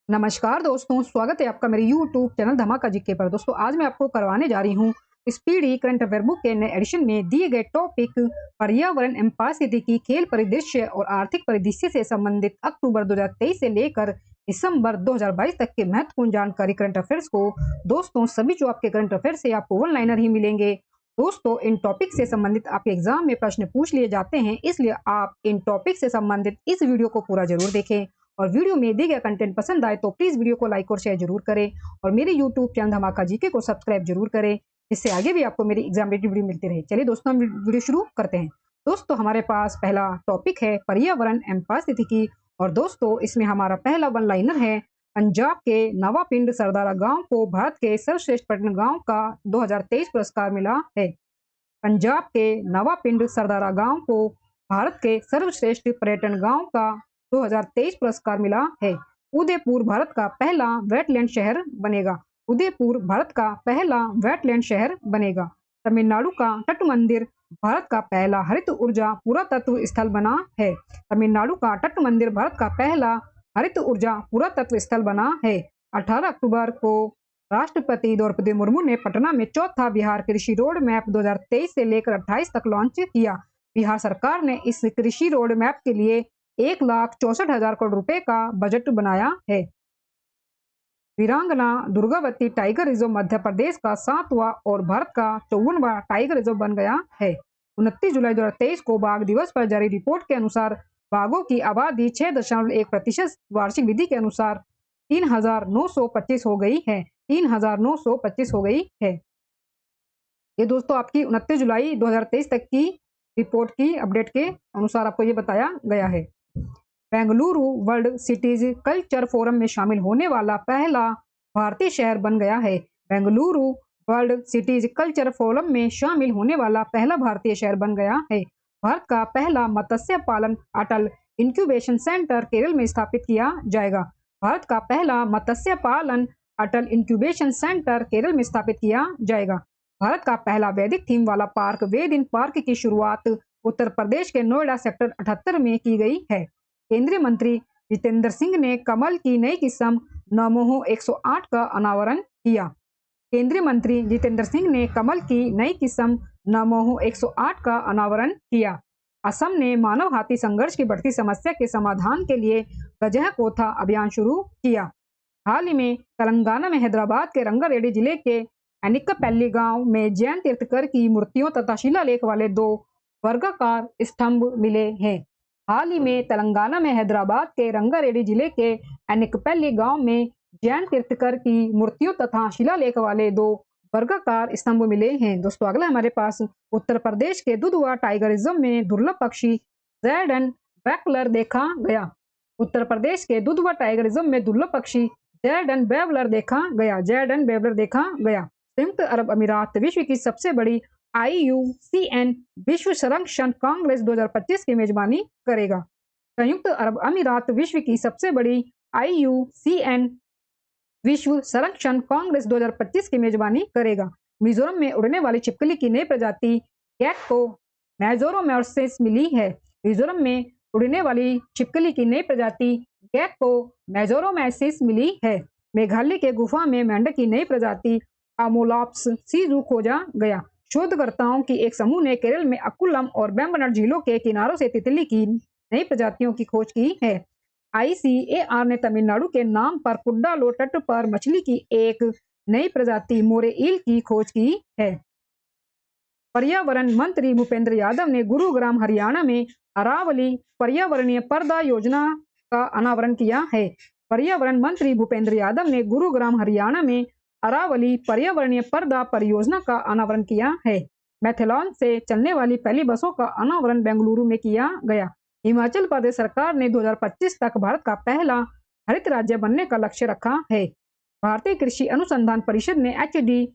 नमस्कार दोस्तों, स्वागत है आपका मेरे YouTube चैनल धमाका जीके पर। दोस्तों आज मैं आपको करवाने जा रही हूँ स्पीडी करंट अफेयर बुक के नए एडिशन में दिए गए टॉपिक पर्यावरण एवं पारिस्थितिकी, खेल परिदृश्य और आर्थिक परिदृश्य से संबंधित अक्टूबर 2023 से लेकर दिसंबर 2022 तक के महत्वपूर्ण जानकारी करंट अफेयर्स को। दोस्तों सभी जो आपके करंट अफेयर्स है आपको वन लाइनर ही मिलेंगे। दोस्तों इन टॉपिक से संबंधित आपके एग्जाम में प्रश्न पूछ लिए जाते हैं, इसलिए आप इन टॉपिक से संबंधित इस वीडियो को पूरा जरूर देखें। और वीडियो में दिए गया कंटेंट पसंद आए तो प्लीज वीडियो को लाइक और शेयर जरूर करें और मेरे यूट्यूब चैनल धमाका जीके को सब्सक्राइब जरूर करें, जिससे आगे भी आपको मेरी एग्जाम रिलेटेड वीडियो मिलती रहे। चलिए दोस्तों हम वीडियो शुरू करते हैं। दोस्तों हमारे पास पहला टॉपिक है पर्यावरण एवं पारिस्थितिकी और दोस्तों इसमें हमारा पहला वन लाइनर है। पंजाब के नवापिंड सरदारा गांव को भारत के सर्वश्रेष्ठ पर्यटन गांव का 2023 पुरस्कार मिला है। पंजाब के नवापिंड सरदारा गांव को भारत के सर्वश्रेष्ठ पर्यटन गांव का 2023 पुरस्कार मिला है। उदयपुर भारत का पहला वेटलैंड शहर बनेगा। उदयपुर भारत का पहला वेटलैंड शहर बनेगा। तमिलनाडु का तट मंदिर भारत का पहला हरित ऊर्जा पुरातत्व स्थल बना है। तमिलनाडु का तट मंदिर भारत का पहला हरित ऊर्जा पुरातत्व स्थल बना है। 18 अक्टूबर को राष्ट्रपति द्रौपदी मुर्मू ने पटना में चौथा बिहार कृषि रोड मैप 2023 से लेकर 28 तक लॉन्च किया। बिहार सरकार ने इस कृषि रोड मैप के लिए 1,64,000 करोड़ रुपए का बजट बनाया है। वीरांगना दुर्गावती टाइगर रिजर्व मध्य प्रदेश का 7वां और भारत का 54वां टाइगर रिजर्व बन गया है। 29 जुलाई 2023 को बाघ दिवस पर जारी रिपोर्ट के अनुसार बाघों की आबादी 6.1% वार्षिक वृद्धि के अनुसार 3,925 हो गई है। 3,925 हो गई है। ये दोस्तों आपकी 29 जुलाई 2023 तक की रिपोर्ट की अपडेट के अनुसार आपको ये बताया गया है। Bengaluru world cities culture forum में शामिल होने वाला पहला भारतीय शहर बन गया है। Bengaluru world cities culture forum में शामिल होने वाला पहला भारतीय शहर बन गया है। भारत का पहला मत्स्य पालन अटल इंक्यूबेशन सेंटर केरल में स्थापित किया जाएगा। भारत का पहला मत्स्य पालन अटल इंक्यूबेशन सेंटर केरल में स्थापित किया जाएगा। भारत का पहला वैदिक थीम वाला पार्क वेद इन पार्क की शुरुआत उत्तर प्रदेश के नोएडा सेक्टर 78 में की गई है। केंद्रीय मंत्री जितेंद्र सिंह ने कमल की नई किस्म नमोह 108 का अनावरण किया। केंद्रीय मंत्री जितेंद्र सिंह ने कमल की नई किस्म नमोह 108 का अनावरण किया। असम ने मानव हाथी संघर्ष की बढ़ती समस्या के समाधान के लिए गजह कोथा अभियान शुरू किया। हाल ही में तेलंगाना में हैदराबाद के रंगारेड्डी जिले के एनिक्कापल्ली गांव में जैन तीर्थकर की मूर्तियों तथा शिलालेख वाले 2 वर्गाकार स्तंभ मिले हैं। हाल ही में तेलंगाना में हैदराबाद के रंगारेड्डी जिले के एनिक्कापल्ली गांव में जैन तीर्थकर की मूर्तियों तथा शिलालेख वाले 2 वर्गाकार स्तंभ मिले हैं। दोस्तों अगला हमारे पास उत्तर प्रदेश के दुधवा टाइगर रिजर्व में दुर्लभ पक्षी जैडन वेवलर देखा गया। उत्तर प्रदेश के दुधवा टाइगर रिजर्व में दुर्लभ पक्षी जैडन वेवलर देखा गया। जैडन वेवलर देखा गया। संयुक्त अरब अमीरात विश्व की सबसे बड़ी IUCN विश्व संरक्षण कांग्रेस 2025 की मेजबानी करेगा। संयुक्त अरब अमीरात विश्व की सबसे बड़ी IUCN विश्व संरक्षण कांग्रेस 2025 की मेजबानी करेगा। मिजोरम में उड़ने वाली छिपकली की नई प्रजाति गेक्को मेजोरोमैसिस मिली है। मिजोरम में उड़ने वाली छिपकली की नई प्रजाति गेक्को मेजोरोमैसिस मिली है। मेघालय के गुफा में मेंढक की नई प्रजाति अमोलाप्स सीजू खोजा गया। शोधकर्ताओं की एक समूह ने केरल में अक्कुलम और वेम्बनाड झीलों के किनारों से तितली की नई प्रजातियों की खोज की है। ICAR ने तमिलनाडु के नाम पर कुड्डालो तट पर मछली की एक नई प्रजाति मोरे ईल की खोज की है। पर्यावरण मंत्री भूपेंद्र यादव ने गुरुग्राम हरियाणा में अरावली पर्यावरणीय पर्दा योजना का अनावरण किया है। पर्यावरण मंत्री भूपेंद्र यादव ने गुरुग्राम हरियाणा में अरावली पर्यावरणीय पर्दा परियोजना का अनावरण किया है। मैथेलॉन से चलने वाली पहली बसों का अनावरण बेंगलुरु में किया गया। हिमाचल प्रदेश सरकार ने 2025 तक भारत का पहला हरित राज्य बनने का लक्ष्य रखा है। भारतीय कृषि अनुसंधान परिषद ने HD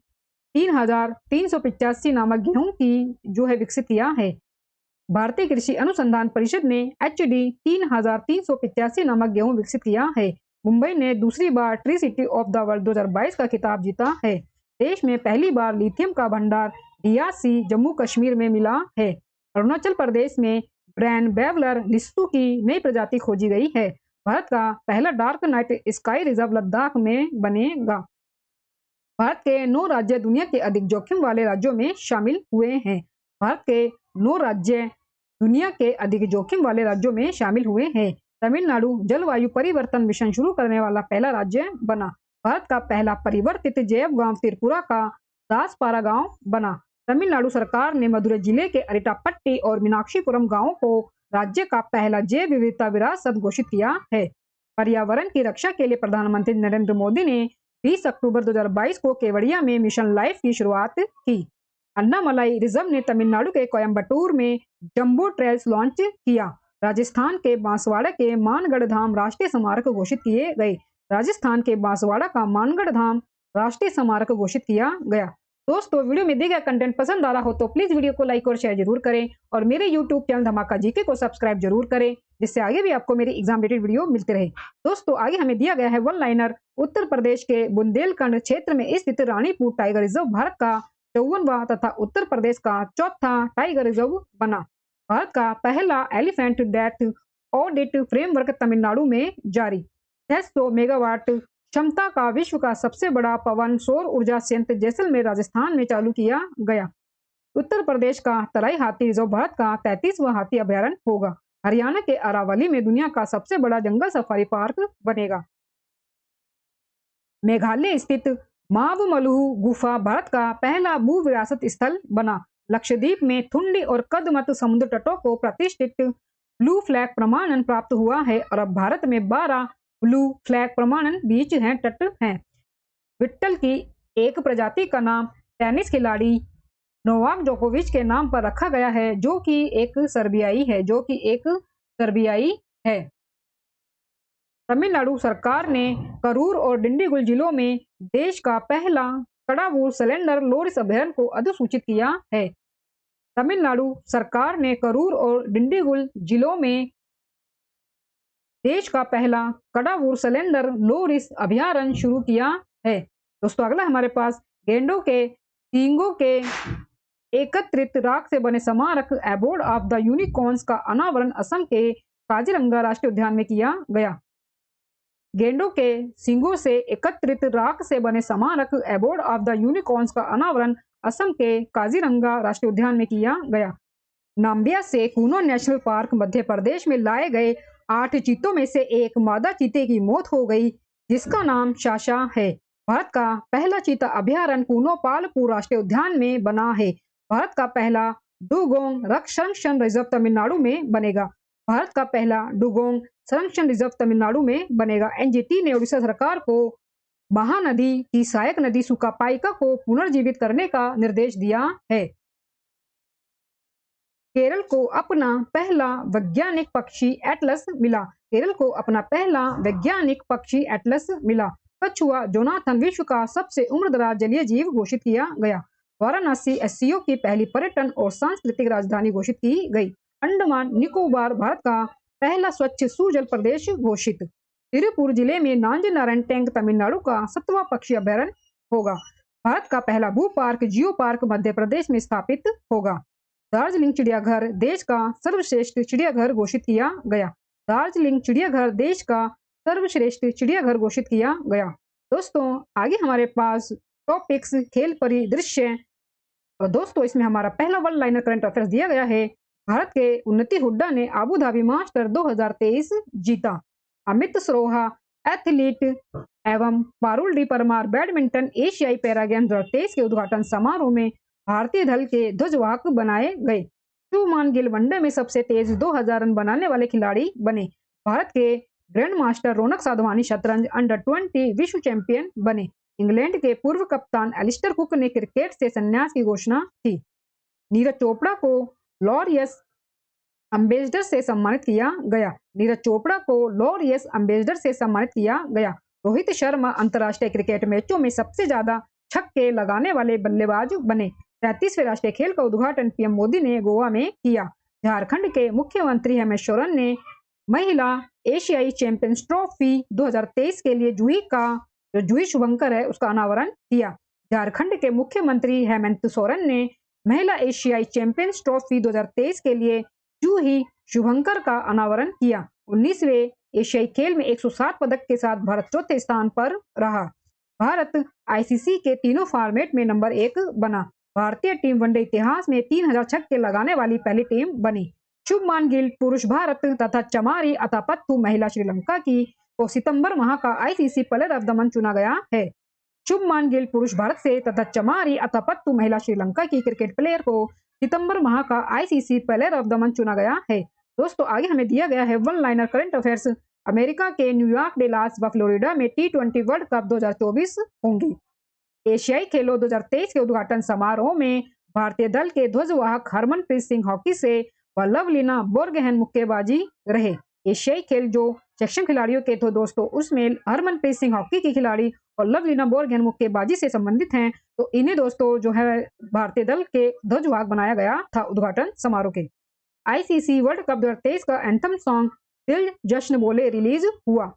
3,385 नामक गेहूं की जो है विकसित किया है। भारतीय कृषि अनुसंधान परिषद ने HD 3,385 नामक गेहूं विकसित किया है। मुंबई ने दूसरी बार tree city of the world 2022 का खिताब जीता है। देश में पहली बार लिथियम का भंडार DRC जम्मू कश्मीर में मिला है। अरुणाचल प्रदेश में ब्रैन बेवलर लिस्सू की नई प्रजाति खोजी गई है। भारत का पहला dark night sky reserve Ladakh में बनेगा। भारत के 9 राज्य दुनिया के अधिक जोखिम वाले राज्यों में शामिल हुए हैं। भारत के 9 राज्य दुनिया के अधिक जोखिम वाले राज्यों में शामिल हुए हैं। तमिलनाडु जलवायु परिवर्तन मिशन शुरू करने वाला पहला राज्य बना। भारत का पहला परिवर्तित जैव गांव त्रिपुरा का दासपारा गांव बना। तमिलनाडु सरकार ने मदुरै जिले के अरिटापट्टी और मीनाक्षीपुरम गांवों को राज्य का पहला जैव विविधता विरासत घोषित किया है। पर्यावरण की रक्षा के लिए प्रधानमंत्री नरेंद्र मोदी ने 20 अक्टूबर 2022 को केवड़िया में मिशन लाइफ की शुरुआत की। अन्नामलाई रिजर्व ने तमिलनाडु के कोयम्बटूर में जंबो ट्रेल्स लॉन्च किया। राजस्थान के बांसवाड़ा के मानगढ़ धाम राष्ट्रीय स्मारक घोषित किए गए। राजस्थान के बांसवाड़ा का मानगढ़ धाम राष्ट्रीय स्मारक घोषित किया गया। दोस्तों, वीडियो में दिए गए कंटेंट पसंद आ रहा हो तो प्लीज वीडियो को लाइक और शेयर जरूर करें और मेरे यूट्यूब चैनल धमाका जीके को सब्सक्राइब जरूर करें, जिससे आगे भी आपको मेरी एग्जाम रिलेटेड वीडियो मिलते रहे। दोस्तों, आगे हमें दिया गया है वन लाइनर। उत्तर प्रदेश के बुंदेलखंड क्षेत्र में स्थित रानीपुर टाइगर रिजर्व भारत का 54वां तथा उत्तर प्रदेश का चौथा टाइगर रिजर्व बना। भारत का पहला elephant death audit framework Tamil Nadu में जारी। 600 मेगावाट क्षमता का विश्व का सबसे बड़ा पवन सौर ऊर्जा संयंत्र जैसलमेर राजस्थान में चालू किया गया। उत्तर प्रदेश का तराई हाथी रिजर्व भारत का 33वां हाथी अभयारण्य होगा। हरियाणा के अरावली में दुनिया का सबसे बड़ा जंगल सफारी पार्क बनेगा। मेघालय स्थित मावमलुह गुफा भारत का पहला भू विरासत स्थल बना। लक्षद्वीप में थुंडी और कदमत समुद्र तटों को प्रतिष्ठित ब्लू फ्लैग प्रमाणन प्राप्त हुआ है और अब भारत में 12 ब्लू फ्लैग प्रमाणन बीच हैं तट हैं। विट्टल की एक प्रजाति का नाम टेनिस खिलाड़ी नोवाक जोकोविच के नाम पर रखा गया है, जो कि एक सर्बियाई है। तमिलनाडु सरकार ने करूर और डिंडीगुल जिलों में देश का पहला कड़ावूर सिलेंडर लोरिस अभयारण्य को अधिसूचित किया है। तमिलनाडु सरकार ने करूर और डिंडीगुल जिलों में देश का पहला कड़ावूर सिलेंडर लोरिस अभयारण्य शुरू किया है। दोस्तों, अगला हमारे पास गेंडों के सींगों के एकत्रित राख से बने स्मारक एबोर्ड ऑफ द यूनिकॉर्न्स का अनावरण असम के काजीरंगा राष्ट्रीय उद्यान में किया गया। गेंडों के सींगों से एकत्रित राख से बने स्मारक एबोर्ड ऑफ द यूनिकॉर्न्स का अनावरण असम के काजीरंगा राष्ट्रीय उद्यान में किया गया। नाम्बिया से कूनो नेशनल पार्क मध्य प्रदेश में लाए गए 8 चीतों में से एक मादा चीते की मौत हो गई, जिसका नाम शाशा है। भारत का पहला चीता अभयारण्य कूनो पालपुर राष्ट्रीय उद्यान में बना है। भारत का पहला डुगोंग संरक्षण रिजर्व तमिलनाडु में बनेगा। भारत का पहला डुगोंग संरक्षण रिजर्व तमिलनाडु में बनेगा। एनजीटी ने उड़ीसा सरकार को महानदी की सहायक नदी सुकापाइका को पुनर्जीवित करने का निर्देश दिया है। केरल को अपना पहला वैज्ञानिक पक्षी एटलस मिला। केरल को अपना पहला वैज्ञानिक पक्षी एटलस मिला। कछुआ जोनाथन विश्व का सबसे उम्रदराज जलीय जीव घोषित किया गया। वाराणसी एससीओ की पहली पर्यटन और सांस्कृतिक राजधानी घोषित की गई। अंडमान निकोबार भारत का पहला स्वच्छ सुजल प्रदेश घोषित। तिरुपुर जिले में नांज नारायण टैंक तमिलनाडु का 7वां पक्षी अभयारण्य होगा। भारत का पहला भू park geo park Madhya Pradesh में स्थापित होगा। दार्जिलिंग चिड़ियाघर देश का सर्वश्रेष्ठ चिड़ियाघर घोषित किया गया। दार्जिलिंग चिड़ियाघर देश का सर्वश्रेष्ठ चिड़ियाघर घोषित किया गया। दोस्तों, आगे हमारे पास टॉपिक्स खेल परिदृश्य और दोस्तों इसमें हमारा पहला वन लाइनर करंट अफेयर्स दिया गया है। भारत के उन्नति हुड्डा ने अबू धाबी मास्टर 2023 जीता। अमित सरोहा एथलीट एवं पारुल डी परमार बैडमिंटन एशियाई पैरा गेम्स 2023 के उद्घाटन समारोह में भारतीय दल के ध्वजवाहक बनाए गए। शुभमान गिल वनडे में सबसे तेज 2000 रन बनाने वाले खिलाड़ी बने। भारत के ग्रैंड मास्टर रौनक साधवानी शतरंज अंडर 20 विश्व चैंपियन बने। इंग्लैंड के पूर्व कप्तान एलिस्टर कुक ने क्रिकेट से संन्यास की घोषणा की। नीरज चोपड़ा को लॉरियस एम्बेसडर से सम्मानित किया गया। नीरज चोपड़ा को लॉरियस एम्बेसडर से सम्मानित किया गया। रोहित शर्मा अंतर्राष्ट्रीय क्रिकेट मैचों में सबसे ज्यादा छक्के लगाने वाले बल्लेबाज बने। 33वें राष्ट्रीय खेल का उद्घाटन पीएम मोदी ने गोवा में किया। झारखंड के मुख्यमंत्री हेमंत सोरेन ने महिला एशियाई चैंपियंस ट्रॉफी 2023 के लिए जूही शुभंकर है उसका अनावरण किया। झारखंड के मुख्यमंत्री हेमंत सोरेन ने महिला एशियाई चैंपियंस ट्रॉफी 2023 के लिए जूही शुभंकर का अनावरण किया। 19वें एशियाई खेल में 107 पदक के साथ भारत चौथे स्थान पर रहा। भारत आईसीसी के तीनों फॉर्मेट में नंबर 1 बना। भारतीय टीम वनडे इतिहास में 3000 छक्के लगाने वाली पहली टीम बनी। शुभमान गिल पुरुष भारत तथा चमारी अथापत्तु महिला श्रीलंका की को सितंबर माह का ICC player of the month चुना गया है। शुभमान गिल पुरुष भारत से तथा चमारी अथापत्तु महिला श्रीलंका की क्रिकेट प्लेयर को सितंबर माह का ICC player of the month चुना गया है। दोस्तों आगे हमें दिया गया है one liner current affairs. America के न्यूयॉर्क डेलास व फ्लोरिडा में T20 वर्ल्ड कप 2024 होंगे। एशियाई खेलों 2023 के उद्घाटन समारोह में भारतीय दल के ध्वजवाहक हरमनप्रीत सिंह हॉकी से व लवलीना बोरगोहेन मुक्केबाजी रहे। एशियाई खेल जो सक्षम खिलाड़ियों के थे दोस्तों, उसमें हरमनप्रीत सिंह हॉकी की खिलाड़ी और लवलीना बोरगोहेन मुक्केबाजी से संबंधित हैं। तो इन्हें दोस्तों जो है भारतीय दल के ध्वजवाहक बनाया गया था उद्घाटन समारोह के। आईसीसी वर्ल्ड कप 2023 का एंथम सॉन्ग दिल जश्न बोले रिलीज हुआ।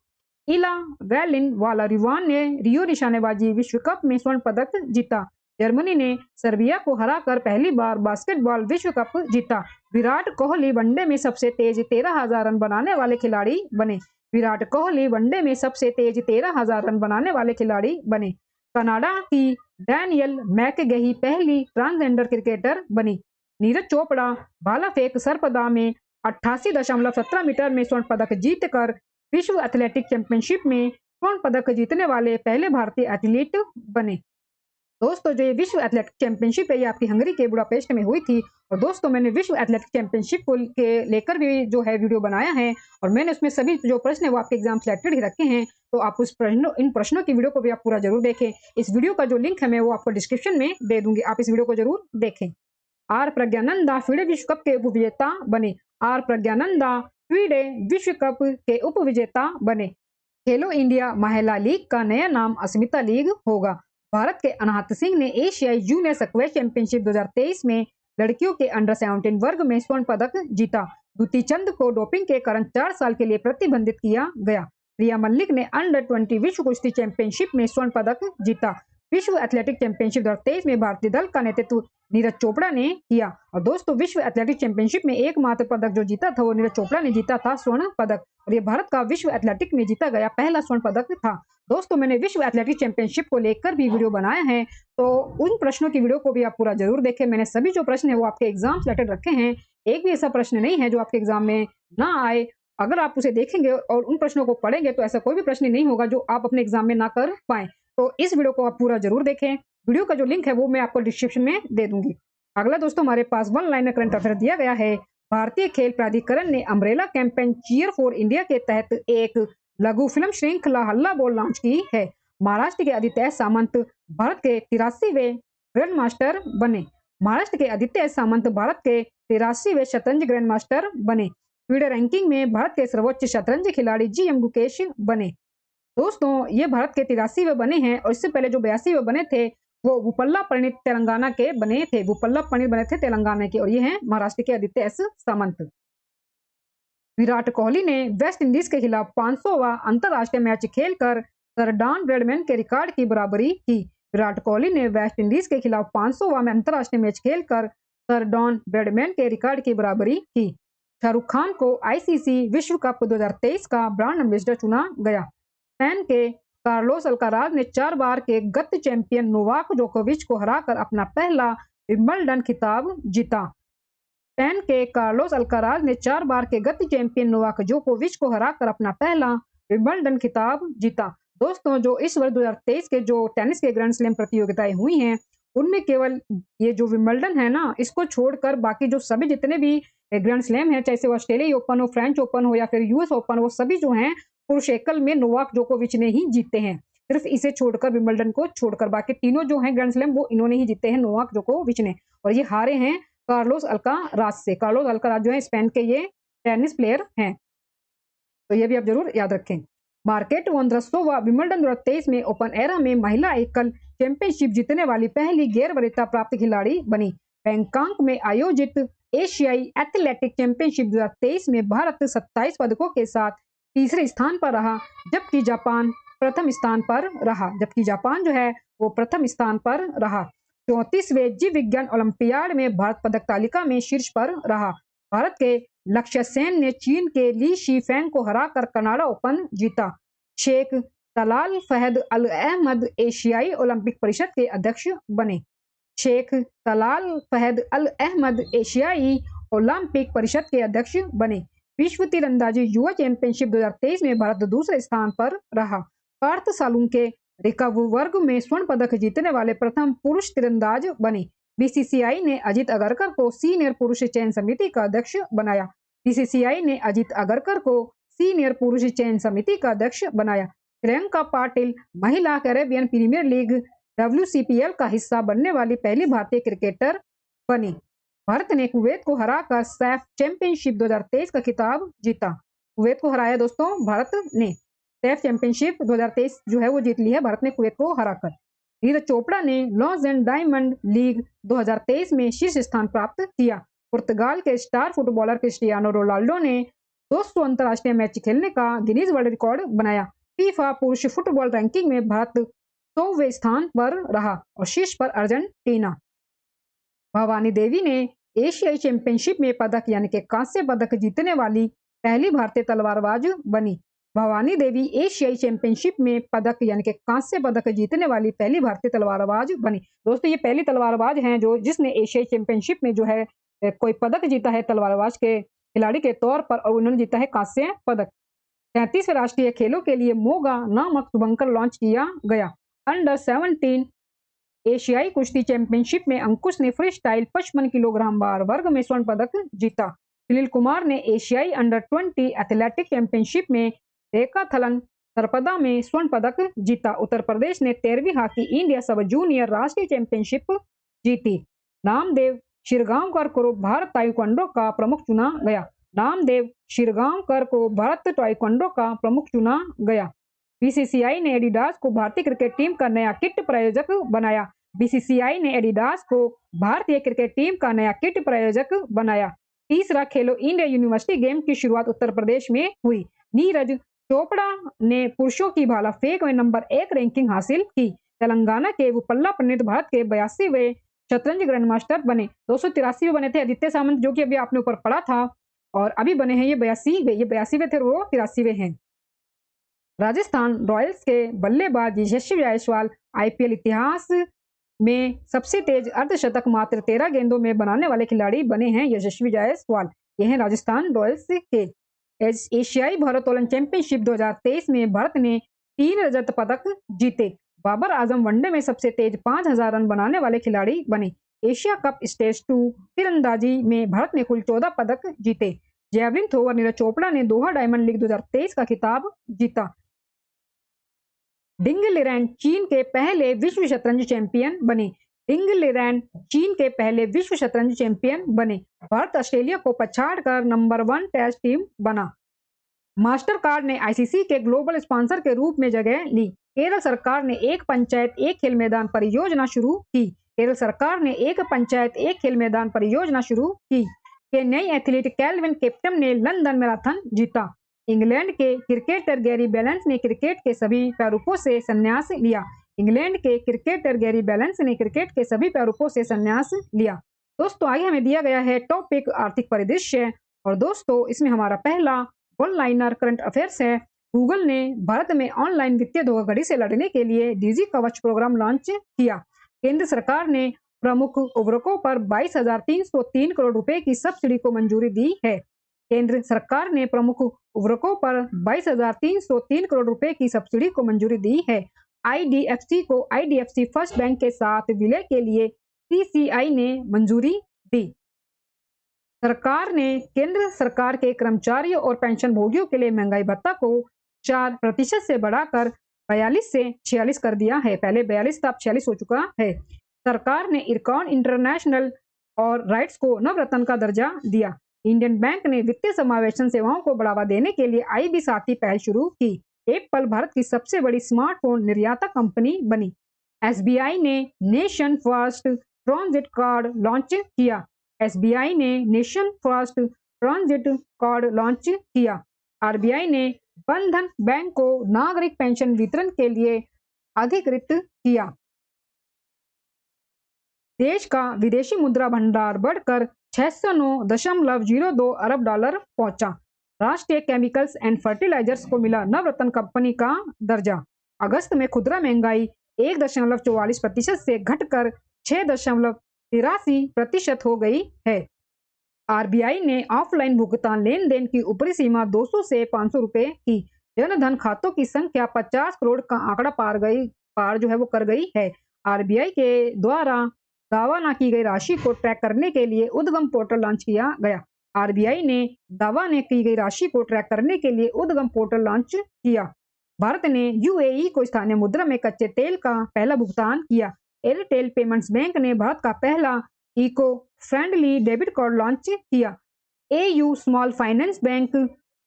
इला वैलिन वाला रिवान ने रियो निशानेबाजी विश्व कप में स्वर्ण पदक जीता। जर्मनी ने सर्बिया को हराकर पहली बार बास्केटबॉल विश्व कप जीता। विराट कोहली वनडे में सबसे तेज 13,000 रन बनाने वाले खिलाड़ी बने। विराट कोहली वनडे में सबसे तेज 13,000 रन बनाने वाले खिलाड़ी बने। कनाडा की डैनियल मैकगही पहली ट्रांसजेंडर क्रिकेटर बनी। नीरज चोपड़ा भाला फेंक सर्पदा में 88.17 मीटर में स्वर्ण पदक जीतकर विश्व एथलेटिक चैंपियनशिप में स्वर्ण पदक जीतने वाले पहले भारतीय एथलीट बने। दोस्तों जो ये विश्व एथलेटिक चैंपियनशिप है ये आपकी हंगरी के बुडापेस्ट में हुई थी। और दोस्तों मैंने विश्व एथलेटिक चैंपियनशिप को के लेकर भी जो है वीडियो बनाया है और मैंने उसमें सभी जो प्रश्न है वो आपके एग्जाम सिलेक्टेड ही रखे हैं। तो आप इन प्रश्नों की वीडियो को भी आप पूरा जरूर देखें। इस वीडियो का जो लिंक है मैं वो आपको डिस्क्रिप्शन में दे दूंगी, आप इस वीडियो को जरूर देखें। आर प्रज्ञानंदा फीडे विश्व कप के उपविजेता बने। आर प्रज्ञानंदा फीडे विश्व कप के उपविजेता बने। खेलो इंडिया महिला लीग का नया नाम अस्मिता लीग होगा। भारत के अनाहत सिंह ने एशियाई जूनियर स्क्वैश चैंपियनशिप 2023 में लड़कियों के अंडर 17 वर्ग में स्वर्ण पदक जीता। द्युति चंद को डोपिंग के कारण 4 साल के लिए प्रतिबंधित किया गया। प्रिया मल्लिक ने अंडर 20 विश्व कुश्ती चैंपियनशिप में स्वर्ण पदक जीता। विश्व एथलेटिक चैंपियनशिप 2023 में भारतीय दल का नेतृत्व नीरज चोपड़ा ने किया। और दोस्तों विश्व एथलेटिक चैंपियनशिप में एकमात्र पदक जो जीता था वो नीरज चोपड़ा ने जीता था, स्वर्ण पदक। और ये भारत का विश्व एथलेटिक में जीता गया पहला स्वर्ण पदक था। दोस्तों मैंने विश्व एथलेटिक चैंपियनशिप को लेकर भी वीडियो बनाया है, तो उन प्रश्नों की वीडियो को भी आप पूरा जरूर देखें। मैंने सभी जो प्रश्न है वो आपके एग्जाम रिलेटेड रखे हैं। एक भी ऐसा प्रश्न नहीं है जो आपके एग्जाम में ना आए। अगर आप उसे देखेंगे और उन प्रश्नों को पढ़ेंगे तो ऐसा कोई भी प्रश्न नहीं होगा जो आप अपने एग्जाम में ना कर पाए। तो इस वीडियो को आप पूरा जरूर देखें। वीडियो का जो लिंक है वो मैं आपको डिस्क्रिप्शन में दे दूंगी। अगला दोस्तों हमारे पास वन लाइनर करंट अफेयर दिया गया है। भारतीय खेल प्राधिकरण ने umbrella campaign cheer for India के तहत एक लघु फिल्म श्रृंखला हल्ला बोल लॉन्च की है। महाराष्ट्र के आदित्य सामंत भारत के 83वें ग्रैंड मास्टर बने। महाराष्ट्र के आदित्य सामंत भारत के 83वें शतरंज ग्रैंड मास्टर बने। फीडे रैंकिंग में भारत के सर्वोच्च शतरंज खिलाड़ी GM गुकेश बने। दोस्तों ये भारत के 83वें बने हैं और इससे पहले जो 82वें बने थे वो वुपल्ला परिणीत तेलंगाना के बने थे। वुपल्ला परिणीत बने थे तेलंगाना के और ये हैं महाराष्ट्र के आदित्य सामंत। विराट कोहली ने वेस्ट इंडीज के खिलाफ 500वां अंतरराष्ट्रीय मैच खेलकर सर डॉन ब्रैडमैन के रिकॉर्ड की बराबरी की। विराट कोहली ने वेस्ट इंडीज के खिलाफ 500वां अंतरराष्ट्रीय मैच खेलकर सर डॉन ब्रैडमैन के रिकॉर्ड की बराबरी की। शाहरुख खान को आईसीसी विश्व कप 2023 का ब्रांड एम्बेसडर चुना गया। स्पेन के कार्लोस अल्काराज ने 4 बार के गत चैंपियन नोवाक जोकोविच को हराकर अपना पहला विंबलडन खिताब जीता। स्पेन के कार्लोस अल्काराज ने 4 बार के गत चैंपियन नोवाक जोकोविच को हराकर अपना पहला विंबलडन खिताब जीता। दोस्तों जो इस वर्ष 2023 के जो टेनिस के ग्रैंड स्लैम प्रतियोगिताएं हुई हैं उनमें केवल ये जो विंबलडन है ना, इसको छोड़कर बाकी जो सभी जितने भी ग्रैंड स्लैम है, चाहे वो ऑस्ट्रेलिया ओपन हो, फ्रेंच ओपन हो या फिर यूएस ओपन, वो सभी जो हैं पुरुष एकल में नोवाक जोकोविच ने ही जीते हैं। सिर्फ इसे छोड़कर, विंबलडन को छोड़कर बाकी तीनों जो हैं ग्रैंड स्लैम वो इन्होंने ही जीते हैं, नोवाक जोकोविच ने। और ये हारे हैं कार्लोस अल्काराज से। कार्लोस अल्काराज जो है स्पेन के ये टेनिस प्लेयर हैं, तो ये भी आप जरूर याद रखें। मार्केट वोंद्रोसोवा विंबलडन 2023 में ओपन एरा में महिला एकल चैंपियनशिप जीतने वाली पहली गैर वरीयता प्राप्त खिलाड़ी बनी। बैंकॉक में आयोजित एशियाई एथलेटिक चैंपियनशिप 2023 में भारत 27 पदकों के साथ तीसरे स्थान पर रहा, जबकि जापान प्रथम स्थान पर रहा। जो है वो प्रथम स्थान पर रहा। 34वें जीव विज्ञान ओलंपियाड में भारत पदक तालिका में शीर्ष पर रहा। भारत के लक्ष्य सेन ने चीन के ली शीफेंग को हराकर कनाडा ओपन जीता। शेख तलाल फहद अल अहमद एशियाई ओलंपिक परिषद के अध्यक्ष बने। शेख तलाल फहद अल अहमद एशियाई ओलंपिक परिषद के अध्यक्ष बने। विश्व तीरंदाजी युवा चैंपियनशिप 2023 में भारत दूसरे स्थान पर रहा। पार्थ सालुंके रिकर्व वर्ग में स्वर्ण पदक जीतने वाले प्रथम पुरुष तीरंदाज बने। बीसीसीआई ने अजित अगरकर को सीनियर पुरुष चयन समिति का अध्यक्ष बनाया। बीसीसीआई ने अजित अगरकर को सीनियर पुरुष चयन समिति का अध्यक्ष बनाया। प्रियंका पाटिल महिला कैरेबियन प्रीमियर लीग WCPL का हिस्सा बनने वाली पहली भारतीय क्रिकेटर बनी। भारत ने कुवैत को हराकर सैफ चैंपियनशिप 2023 का खिताब जीता। कुवैत को हराया दोस्तों भारत ने। सैफ चैंपियनशिप 2023 जो है वो जीत ली है भारत ने कुवैत को हराकर। नीरज चोपड़ा ने लॉन्स एंड डायमंड लीग 2023 में शीर्ष स्थान प्राप्त किया। पुर्तगाल के स्टार फुटबॉलर क्रिस्टियानो रोनाल्डो ने 200 अंतर्राष्ट्रीय मैच खेलने का गिनीज वर्ल्ड रिकॉर्ड बनाया। फीफा पुरुष फुटबॉल रैंकिंग में भारत 100वें स्थान पर रहा और शीर्ष पर अर्जेंटीना। भवानी देवी ने एशियाई चैंपियनशिप में पदक यानी कि कांस्य पदक जीतने वाली पहली भारतीय तलवारबाज बनी। भवानी देवी एशियाई चैंपियनशिप में पदक यानी कि कांस्य पदक जीतने वाली पहली भारतीय तलवारबाज बनी। दोस्तों ये पहली तलवारबाज हैं जो जिसने एशियाई चैंपियनशिप में जो है कोई पदक जीता है तलवारबाज के खिलाड़ी के तौर पर और उन्होंने जीता है कांस्य पदक। 33वें राष्ट्रीय खेलों के लिए मोगा नामक शुभंकर लॉन्च किया गया। अंडर 17 एशियाई कुश्ती चैंपियनशिप में अंकुश ने फ्री स्टाइल 55 किलोग्राम बार वर्ग में स्वर्ण पदक जीता। सुनील कुमार ने एशियाई अंडर 20 एथलेटिक चैंपियनशिप में डेकाथलन सर्पदा में स्वर्ण पदक जीता। उत्तर प्रदेश ने 13वीं हॉकी इंडिया सब जूनियर राष्ट्रीय चैंपियनशिप जीती। नामदेव शिरगांवकर को भारत ताइक्वांडो का प्रमुख चुना गया। नामदेव शिरगांवकर को भारत ताइक्वांडो का प्रमुख चुना गया। बीसीसीआई ने एडिडास को भारतीय क्रिकेट टीम का नया किट प्रायोजक बनाया। बीसीसीआई ने एडिडास को भारतीय क्रिकेट टीम का नया किट प्रायोजक बनाया। तीसरा खेलो इंडिया यूनिवर्सिटी गेम की शुरुआत उत्तर प्रदेश में हुई। नीरज चोपड़ा ने पुरुषों की भाला फेंक में नंबर 1 रैंकिंग हासिल की। तेलंगाना के वुपल्ला पंडित भारत के 82वें शतरंज ग्रैंड मास्टर बने। 283वें बने थे आदित्य सामंत जो कि अभी आपने ऊपर पढ़ा था और अभी बने हैं ये 82वें थे वो 83वें हैं। राजस्थान रॉयल्स के बल्लेबाज यशस्वी जायसवाल IPL इतिहास में सबसे तेज अर्धशतक मात्र 13 गेंदों में बनाने वाले खिलाड़ी बने हैं यशस्वी जायसवाल। यह है राजस्थान रॉयल्स के। एशियाई भारोत्तोलन चैंपियनशिप 2023 में भारत ने 3 रजत पदक जीते। बाबर आजम वनडे में सबसे तेज 5000 रन बनाने वाले खिलाड़ी बने। एशिया कप स्टेज 2 तीरंदाजी में भारत ने कुल 14 पदक जीते। जैवलिन थ्रोवर नीरज चोपड़ा ने दोहा डायमंड लीग 2023 का खिताब जीता। डिंग लिरेन चीन के पहले विश्व शतरंज चैंपियन बने। डिंग लिरेन चीन के पहले विश्व शतरंज चैंपियन बने। भारत ऑस्ट्रेलिया को पछाड़कर नंबर 1 टेस्ट टीम बना। मास्टर कार्ड ने ICC के ग्लोबल स्पॉन्सर के रूप में जगह ली। केरल सरकार ने एक पंचायत एक खेल मैदान परियोजना शुरू की। केरल सरकार ने एक पंचायत एक खेल मैदान परियोजना शुरू की। केन्याई एथलीट कैल्विन केप्टन ने लंदन मैराथन जीता। इंग्लैंड के क्रिकेटर गैरी बैलेंस ने क्रिकेट के सभी प्रारूपों से संन्यास लिया। इंग्लैंड के क्रिकेटर गैरी बैलेंस ने क्रिकेट के सभी प्रारूपों से संन्यास लिया। दोस्तों आगे हमें दिया गया है टॉपिक आर्थिक परिदृश्य और दोस्तों इसमें हमारा पहला वन लाइनर करंट अफेयर्स है। गूगल ने भारत में ऑनलाइन वित्तीय धोखाधड़ी से लड़ने के लिए डिजी कवच प्रोग्राम लॉन्च किया। केंद्र सरकार ने प्रमुख उर्वरकों पर 22,303 करोड़ रुपए की सब्सिडी को मंजूरी दी है। केंद्र सरकार ने प्रमुख उर्वरकों पर 22,303 करोड़ रुपए की सब्सिडी को मंजूरी दी है। IDFC को IDFC फर्स्ट बैंक के साथ विलय के लिए CCI ने मंजूरी दी। सरकार ने केंद्र सरकार के कर्मचारियों और पेंशन भोगियों के लिए महंगाई भत्ता को 4% से बढ़ाकर 42 से 46 कर दिया है। पहले 42 था, अब 46 हो चुका है। सरकार ने इरकॉन इंटरनेशनल और राइट्स को नवरत्न का दर्जा दिया। इंडियन बैंक ने वित्तीय समावेशन सेवाओं को बढ़ावा देने के लिए IB साथी पहल शुरू की। एप्पल भारत की सबसे बड़ी स्मार्टफोन निर्यातक कंपनी बनी। SBI ने nation first transit card launch किया। SBI ने nation first transit card launch किया। RBI ने बंधन बैंक को नागरिक पेंशन वितरण के लिए अधिकृत किया। देश का विदेशी मुद्रा भंडार बढ़कर $609.02 अरब पहुंचा। राष्ट्रीय केमिकल्स एंड फर्टिलाइजर्स को मिला नवरत्न कंपनी का दर्जा। अगस्त में खुदरा महंगाई 1.44% से घटकर 6.83% हो गई है। आरबीआई ने ऑफलाइन भुगतान लेन देन की ऊपरी सीमा 200 से 500 रुपए की। जनधन खातों की संख्या 50 करोड़ का आंकड़ा पार जो है वो कर गई है। आरबीआई के द्वारा दावा न की गई राशि को ट्रैक करने के लिए उद्गम पोर्टल लॉन्च किया गया। आरबीआई ने दावा न की गई राशि को ट्रैक करने के लिए उद्गम पोर्टल लॉन्च किया। भारत ने यूएई को स्थानीय मुद्रा में कच्चे तेल का पहला भुगतान किया। एयरटेल पेमेंट्स बैंक ने भारत का पहला eco friendly debit card launch किया। एयू स्मॉल फाइनेंस बैंक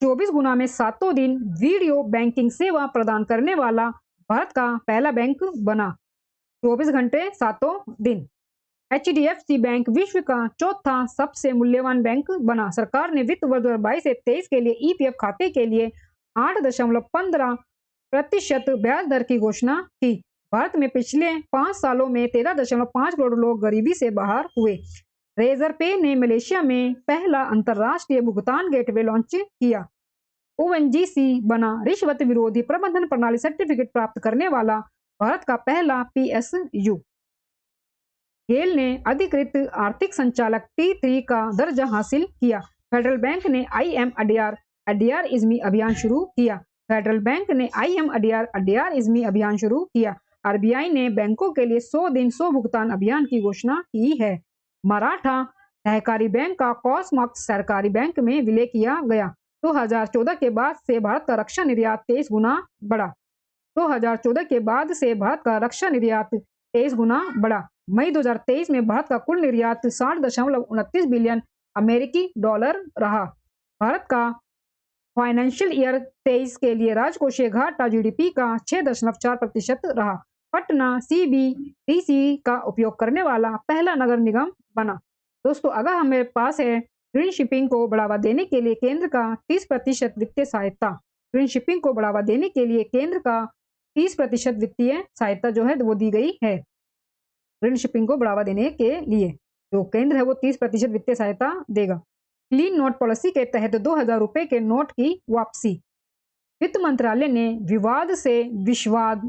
24 गुना में 7 दिन वीडियो बैंकिंग सेवा प्रदान करने वाला भारत का पहला बैंक बना। 24 घंटे 7 दिन। एचडीएफसी बैंक विश्व का चौथा सबसे मूल्यवान बैंक बना। सरकार ने वित्त वर्ष 2022 से 23 के लिए ईपीएफ खाते के लिए 8.15% ब्याज दर की घोषणा की। भारत में पिछले 5 सालों में 13.5 करोड़ लोग गरीबी से बाहर हुए। रेजर पे ने मलेशिया में पहला अंतरराष्ट्रीय भुगतान गेटवे लॉन्च किया। ओएनजीसी बना रिश्वत विरोधी प्रबंधन प्रणाली सर्टिफिकेट प्राप्त करने वाला भारत का पहला पीएसयू। गेल ने अधिकृत आर्थिक संचालक T3 का दर्जा हासिल किया। फेडरल बैंक ने IM अडियार इज़्मी अभियान शुरू किया। फेडरल बैंक ने IM अडियार इज़्मी अभियान शुरू किया। आरबीआई ने बैंकों के लिए 100 दिन 100 भुगतान अभियान की घोषणा की है। मराठा सहकारी बैंक का कॉसमॉक्स सरकारी बैंक में विलय किया गया। 2014 के बाद से भारत का रक्षा निर्यात 23 गुना बढ़ा। 2014 के बाद से भारत का रक्षा निर्यात 23 गुना बढ़ा। मई 2023 में भारत का कुल निर्यात 60.29 बिलियन अमेरिकी डॉलर रहा। भारत का फाइनेंशियल ईयर 23 के लिए राजकोषीय घाटा जीडीपी का 6.4% रहा। पटना सीबीडीसी का उपयोग करने वाला पहला नगर निगम बना। दोस्तों, अगर हमारे पास है ग्रीन शिपिंग को बढ़ावा देने के लिए केंद्र का 30% वित्तीय सहायता। ग्रीन शिपिंग को बढ़ावा देने के लिए केंद्र का 30% वित्तीय सहायता जो है वो दी गई है। ग्रीन शिपिंग को बढ़ावा देने के लिए जो केंद्र है वो 30% वित्तीय सहायता देगा। क्लीन नोट पॉलिसी के तहत 2000 रुपए के नोट की वापसी। वित्त मंत्रालय ने विवाद से विश्वास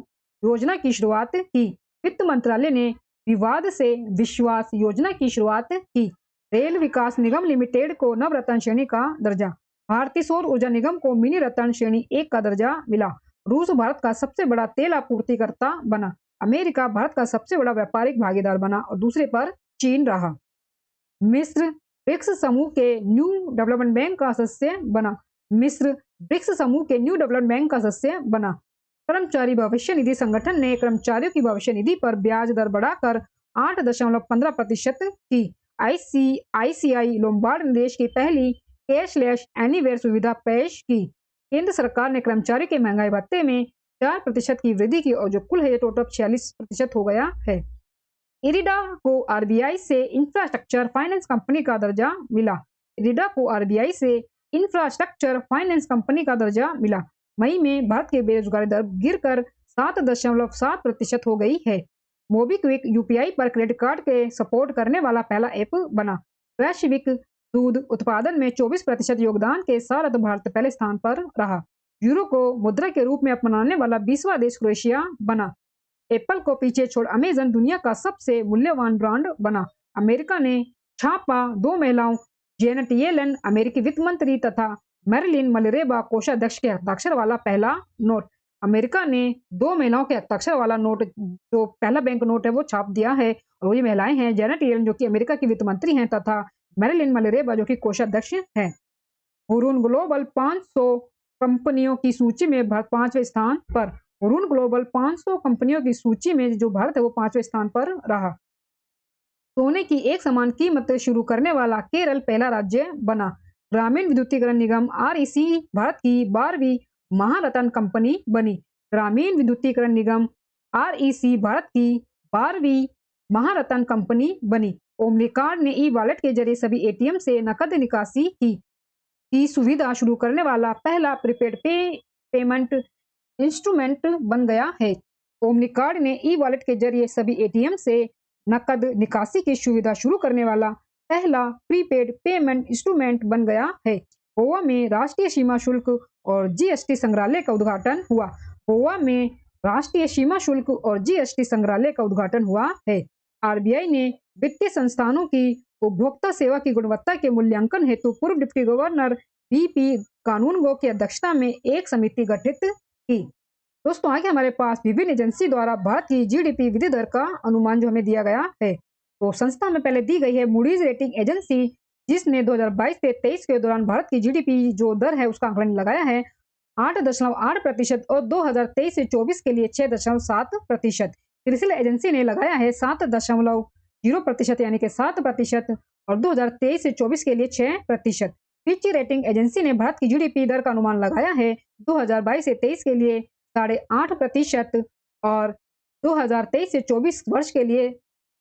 योजना की शुरुआत की। वित्त मंत्रालय ने विवाद से विश्वास योजना की शुरुआत की। रेल विकास निगम लिमिटेड को नवरत्न श्रेणी का दर्जा। भारतीय सौर ऊर्जा निगम को मिनी रत्न श्रेणी 1 का दर्जा मिला। रूस भारत का सबसे बड़ा तेल आपूर्तिकर्ता बना। अमेरिका भारत का सबसे बड़ा व्यापारिक भागीदार बना और दूसरे पर चीन रहा। मिस्र ब्रिक्स समूह के न्यू डेवलपमेंट बैंक का सदस्य बना। मिस्र ब्रिक्स समूह के न्यू डेवलपमेंट बैंक का सदस्य बना। कर्मचारी भविष्य निधि संगठन ने कर्मचारियों की भविष्य निधि पर ब्याज दर बढ़ाकर 8.15% की। आईसीआईसीआई लोम्बार्ड ने देश की पहली कैशलेस एनीवेयर सुविधा पेश की। केंद्र सरकार ने कर्मचारियों के महंगाई भत्ते में 4% की वृद्धि की और जो कुल है टोटल 46% हो गया है। इरिडा को आरबीआई से इंफ्रास्ट्रक्चर फाइनेंस कंपनी का दर्जा मिला। इरिडा को आरबीआई से इंफ्रास्ट्रक्चर फाइनेंस कंपनी का दर्जा मिला। मई में भारत की बेरोजगारी दर गिरकर 7.7% हो गई है। मोबीक्विक यूपीआई पर क्रेडिट कार्ड के सपोर्ट करने वाला पहला ऐप बना। वैश्विक दूध उत्पादन में 24% योगदान के साथ भारत पहले स्थान पर रहा। यूरो को मुद्रा के रूप में अपनाने वाला 20वां देश क्रोएशिया बना। एप्पल को पीछे छोड़ अमेजन दुनिया का सबसे मूल्यवान ब्रांड बना। अमेरिका ने छापा 2 महिलाओं जेनेट येलन अमेरिकी वित्त मंत्री तथा मैरिलिन मलरेबा कोषाध्यक्ष के हस्ताक्षर वाला पहला नोट। अमेरिका ने 2 महिलाओं के हस्ताक्षर वाला नोट जो पहला बैंक नोट है वो छाप दिया है और वो ये महिलाएं हैं जेनेट येलन जो कि अमेरिका की वित्त मंत्री हैं तथा मैरिलिन मलरेबा जो कि कोषाध्यक्ष हैं। हुरून ग्लोबल 500 कंपनियों की सूची में भारत 5वें स्थान पर। हुरून ग्लोबल 500 कंपनियों की सूची में जो भारत है वो 5वें स्थान पर रहा। सोने की एक समान कीमत शुरू करने वाला केरल पहला राज्य बना। ग्रामीण विद्युतीकरण निगम REC भारत की 12वीं महारत्न कंपनी बनी। ग्रामीण विद्युतीकरण निगम REC भारत की 12वीं महारत्न कंपनी बनी। ओमनी कार्ड ने ई वॉलेट के जरिए सभी एटीएम से नकद निकासी की सुविधा शुरू करने वाला पहला प्रीपेड पेमेंट इंस्ट्रूमेंट बन गया है। ओमनी कार्ड ने ई वॉलेट के जरिए सभी एटीएम से नकद निकासी की सुविधा शुरू करने वाला पहला प्रीपेड पेमेंट इंस्ट्रूमेंट बन गया है। गोवा में राष्ट्रीय सीमा शुल्क और जीएसटी संग्रहालय का उद्घाटन हुआ। गोवा में राष्ट्रीय सीमा शुल्क और जीएसटी संग्रहालय का उद्घाटन हुआ है। आरबीआई ने वित्तीय संस्थानों की उपभोक्ता सेवा की गुणवत्ता के मूल्यांकन हेतु पूर्व डिप्टी गवर्नर बीपी कानूनगो की अध्यक्षता में एक समिति गठित की। दोस्तों आगे हमारे पास विभिन्न एजेंसी द्वारा भारत की जीडीपी वृद्धि दर का अनुमान जो हमें दिया गया है। तो संस्था में पहले दी गई है मूडीज रेटिंग एजेंसी, जिसने 2022 से 23 के दौरान भारत की जीडीपी जो दर है उसका आंकलन लगाया है 8.8% और 2023 से 24 के लिए 6.7%। क्रिसिल एजेंसी ने लगाया है 7.0% यानी कि 7% और 2023 से 24 के लिए 6%। फिच रेटिंग एजेंसी ने भारत की जीडीपी दर का अनुमान लगाया है 2022 से 23 के लिए 8.5% और 2023 से 24 वर्ष के लिए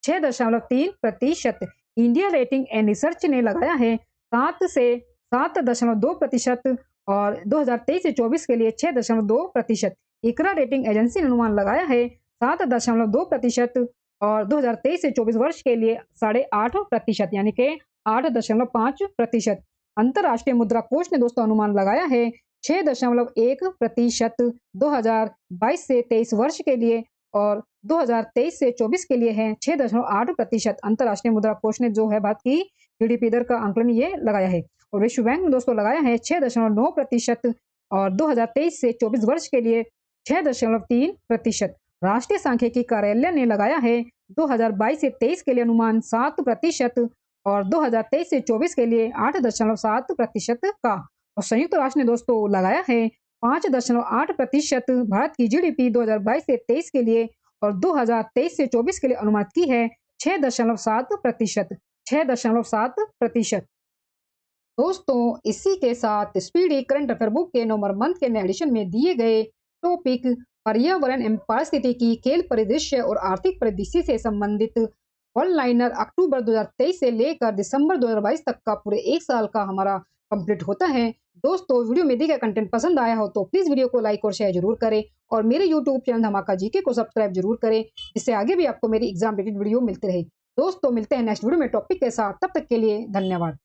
6.3%। इंडिया रेटिंग एंड रिसर्च ने लगाया है 7 से 7.2% और 2023 से 24 के लिए 6.2%। इकरा रेटिंग एजेंसी ने अनुमान लगाया है 7.2% और 2023 से 24 वर्ष के लिए 8.5% यानी कि 8.5%। अंतरराष्ट्रीय मुद्रा कोष ने दोस्तों अनुमान लगाया है 6.1% 2022 से 23 वर्ष के लिए और 2023 से 24 के लिए है 6.8%। अंतरराष्ट्रीय मुद्रा कोष ने जो है भारत की जीडीपी दर का आंकलन ये लगाया है। और विश्व बैंक ने दोस्तों लगाया है 6.9% और 2023 से 24 वर्ष के लिए 6.3%। राष्ट्रीय सांख्यिकी कार्यालय ने लगाया है 2022 से 23 के लिए अनुमान 7% और 2023 से 24 के लिए 8.7% का। और संयुक्त राष्ट्र ने दोस्तों लगाया है 5.8% भारत की जीडीपी 2022 से 23 के लिए और 2023 से 24 के लिए अनुमानित की है 6.7%। 6.7%। दोस्तों इसी के साथ स्पीडी करंट अफेयर बुक के नवंबर मंथ के नए एडिशन में दिए गए टॉपिक पर्यावरण एवं पारिस्थितिकी, खेल परिदृश्य और आर्थिक परिदृश्य से संबंधित वन लाइनर अक्टूबर 2023 से लेकर दिसंबर 2022 तक का पूरे एक साल का हमारा कंप्लीट होता है। दोस्तों वीडियो में दिए गए कंटेंट पसंद आया हो तो प्लीज वीडियो को लाइक और शेयर जरूर करें और मेरे यूट्यूब चैनल धमाका जीके को सब्सक्राइब जरूर करें, जिससे आगे भी आपको मेरी एग्जाम रिलेटेड वीडियो मिलती रहे। दोस्तों मिलते हैं नेक्स्ट वीडियो में टॉपिक के साथ, तब तक के लिए धन्यवाद।